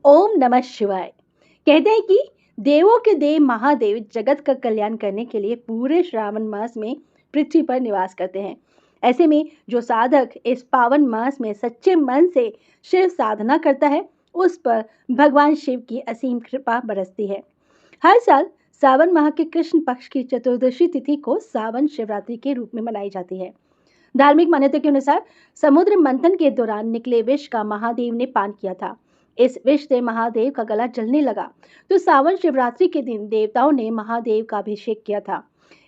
ओम नमः शिवाय। कहते हैं कि देवों के देव महादेव जगत का कल्याण करने के लिए पूरे श्रावण मास में पृथ्वी पर निवास करते हैं। ऐसे में जो साधक इस पावन मास में सच्चे मन से शिव साधना करता है, उस पर भगवान शिव की असीम कृपा बरसती है। हर साल सावन माह के कृष्ण पक्ष की चतुर्दशी तिथि को सावन शिवरात्रि के रूप में मनाई जाती है। धार्मिक मान्यता के अनुसार समुद्र मंथन के दौरान निकले विष का महादेव ने पान किया था। इस विष से महादेव का गला जलने लगा, तो सावन शिवरात्रि के दिन देवताओं ने महादेव का अभिषेक किया था।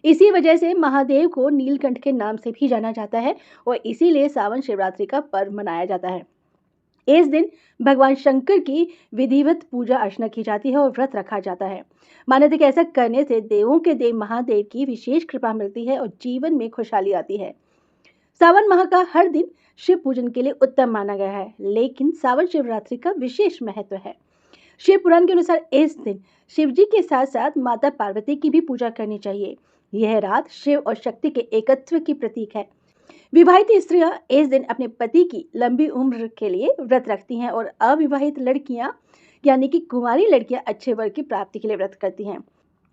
इसी वजह से महादेव को नीलकंठ के नाम से भी जाना जाता है और इसीलिए सावन शिवरात्रि का पर्व मनाया जाता है। इस दिन भगवान शंकर की विधिवत पूजा अर्चना की जाती है और व्रत रखा जाता है। मान्यता है कि ऐसा करने से देवों के देव महादेव की विशेष कृपा मिलती है और जीवन में खुशहाली आती है। सावन माह का हर दिन शिव पूजन के लिए उत्तम माना गया है, लेकिन सावन शिवरात्रि का विशेष महत्व है। शिव पुराण के अनुसार इस दिन शिव जी के साथ साथ माता पार्वती की भी पूजा करनी चाहिए। यह रात शिव और शक्ति के एकत्व की प्रतीक है। विवाहित स्त्रियां इस दिन अपने पति की लंबी उम्र के लिए व्रत रखती हैं और अविवाहित लड़कियां यानी कि कुंवारी लड़कियां अच्छे वर की प्राप्ति के लिए व्रत करती हैं।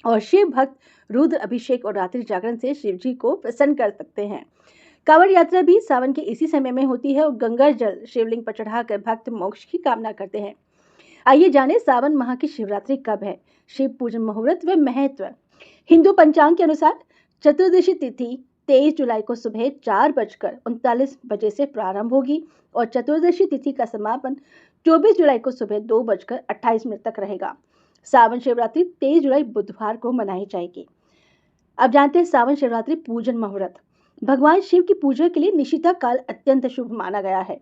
और शिव भक्त रुद्र अभिषेक और रात्रि जागरण से शिव जी को प्रसन्न कर सकते हैं। कांवड़ यात्रा भी सावन के इसी समय में होती है और गंगा जल शिवलिंग पर चढ़ाकर भक्त मोक्ष की कामना करते हैं। आइए जाने सावन माह की शिवरात्रि कब है, शिव पूजन मुहूर्त व महत्व। हिंदू पंचांग के अनुसार चतुर्दशी तिथि 23 जुलाई को सुबह 4:39 से प्रारंभ होगी और चतुर्दशी तिथि का समापन 24 जुलाई को सुबह 2:28 तक रहेगा। सावन शिवरात्रि 23 जुलाई बुधवार को मनाई जाएगी। अब जानते हैं सावन शिवरात्रि पूजन मुहूर्त। भगवान शिव की पूजा के लिए निशिता काल अत्यंत शुभ माना गया है।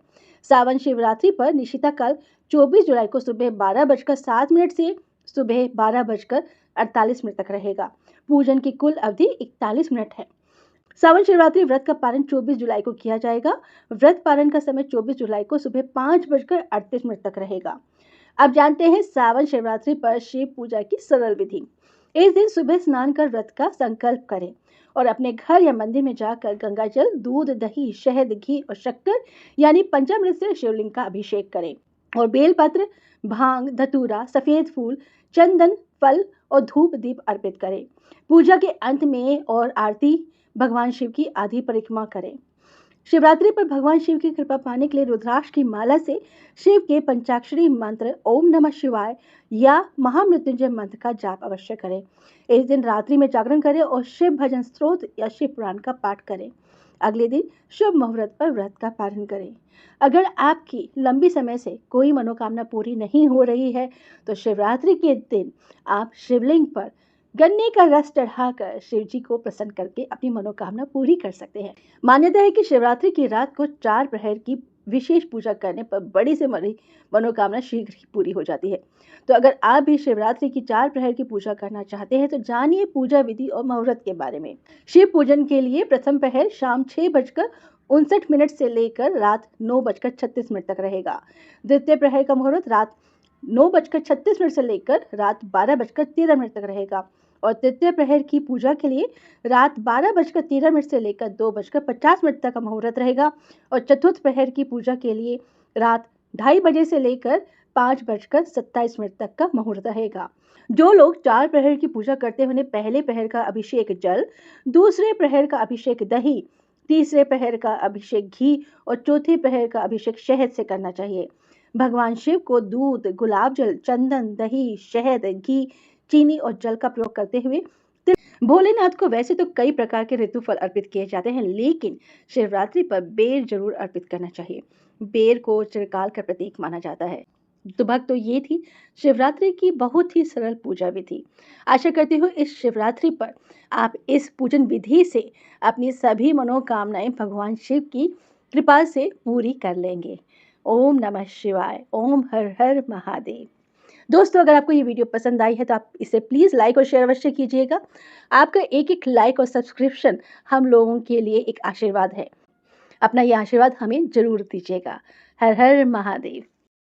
सावन शिवरात्रि पर निशिता काल 24 जुलाई को सुबह 12:07 से सुबह 12:48 तक रहेगा। पूजन की कुल अवधि 41 मिनट है। सावन शिवरात्रि व्रत का पारण 24 जुलाई को किया जाएगा। व्रत पारण का समय 24 जुलाई को सुबह 5:38 तक रहेगा। अब जानते हैं सावन शिवरात्रि पर शिव पूजा की सरल विधि। इस दिन सुबह स्नान कर व्रत का संकल्प करें और अपने घर या मंदिर में जाकर गंगा जल, दूध, दही, शहद, घी और शक्कर यानी पंचामृत से शिवलिंग का अभिषेक करें और बेलपत्र, भांग, धतूरा, सफेद फूल, चंदन, फल और धूप दीप अर्पित करें। पूजा के अंत में और आरती भगवान शिव की आधी परिक्रमा करें। शिवरात्रि पर भगवान शिव की कृपा पाने के लिए रुद्राक्ष की माला से शिव के पंचाक्षरी मंत्र ओम नमः शिवाय या महामृत्युंजय मंत्र का जाप अवश्य करें। इस दिन रात्रि में जागरण करें और शिव भजन स्तोत्र या शिव पुराण का पाठ करें। अगले दिन शुभ मुहूर्त पर व्रत का पालन करें। अगर आपकी लंबी समय से कोई मनोकामना पूरी नहीं हो रही है तो शिवरात्रि के दिन आप शिवलिंग पर गन्ने का रस चढ़ाकर शिव जी को प्रसन्न करके अपनी मनोकामना पूरी कर सकते हैं। मान्यता है कि शिवरात्रि की रात को 4 प्रहर की विशेष पूजा करने पर बड़ी से बड़ी मनोकामना शीघ्र ही पूरी हो जाती है। तो अगर आप भी शिवरात्रि की 4 प्रहर की पूजा करना चाहते हैं तो जानिए पूजा विधि और मुहूर्त के बारे में। शिव पूजन के लिए प्रथम प्रहर शाम 6:59 से लेकर रात 9:36 तक रहेगा। द्वितीय प्रहर का मुहूर्त रात 9:36 से लेकर रात 12:13 तक रहेगा और तृतीय प्रहर की पूजा के लिए रात 12:13 से लेकर 2:50 तक का मुहूर्त रहेगा और चतुर्थ प्रहर की पूजा के लिए रात 2:30 से लेकर 5:27 तक का मुहूर्त रहेगा। जो लोग 4 प्रहर की पूजा करते हैं उन्हें पहले प्रहर का अभिषेक जल, दूसरे प्रहर का अभिषेक दही, तीसरे प्रहर का अभिषेक घी और चौथे प्रहर का अभिषेक शहद से करना चाहिए। भगवान शिव को दूध, गुलाब जल, चंदन, दही, शहद, घी, चीनी और जल का प्रयोग करते हुए भोलेनाथ को वैसे तो कई प्रकार के ऋतु फल अर्पित किए जाते हैं, लेकिन शिवरात्रि पर बेर जरूर अर्पित करना चाहिए। बेर को चिरकाल का प्रतीक माना जाता है। तो भक्तों, ये थी शिवरात्रि की बहुत ही सरल पूजा विधि। आशा करती हूँ इस शिवरात्रि पर आप इस पूजन विधि से अपनी सभी मनोकामनाएं भगवान शिव की कृपा से पूरी कर लेंगे। ओम नमः शिवाय। ओम हर हर महादेव। दोस्तों, अगर आपको ये वीडियो पसंद आई है तो आप इसे प्लीज़ लाइक और शेयर अवश्य कीजिएगा। आपका एक लाइक और सब्सक्रिप्शन हम लोगों के लिए एक आशीर्वाद है। अपना ये आशीर्वाद हमें ज़रूर दीजिएगा। हर हर महादेव।